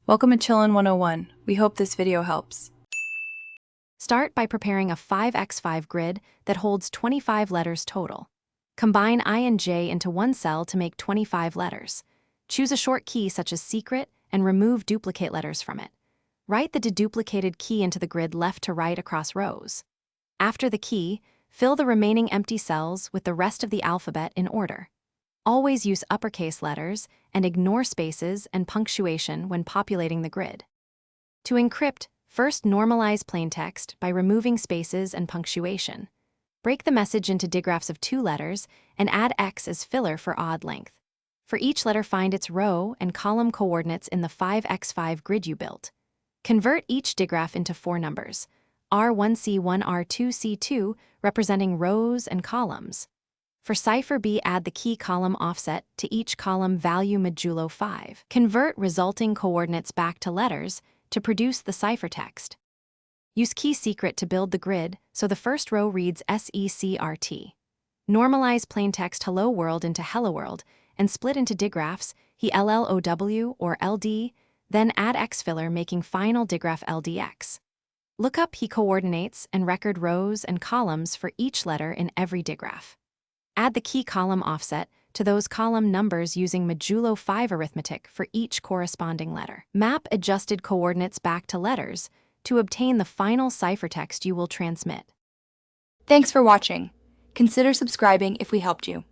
Welcome to Chillin' 101. We hope this video helps. Start by preparing a 5x5 grid that holds 25 letters total. Combine I and J into one cell to make 25 letters. Choose a short key such as secret and remove duplicate letters from it. Write the deduplicated key into the grid left to right across rows. After the key, fill the remaining empty cells with the rest of the alphabet in order. Always use uppercase letters and ignore spaces and punctuation when populating the grid. To encrypt, first normalize plaintext by removing spaces and punctuation. Break the message into digraphs of 2 letters and add X as filler for odd length. For each letter, find its row and column coordinates in the 5x5 grid you built. Convert each digraph into 4 numbers, R1C1, R2C2, representing rows and columns. For Cipher B, add the key column offset to each column value modulo 5. Convert resulting coordinates back to letters to produce the ciphertext. Use key secret to build the grid so the first row reads SECRT. Normalize plaintext hello world into hello world and split into digraphs HELLOW or LD, then add X filler making final digraph LDX. Look up He coordinates and record rows and columns for each letter in every digraph. Add the key column offset to those column numbers using modulo 5 arithmetic for each corresponding letter. Map adjusted coordinates back to letters to obtain the final ciphertext you will transmit. Thanks for watching. Consider subscribing if we helped you.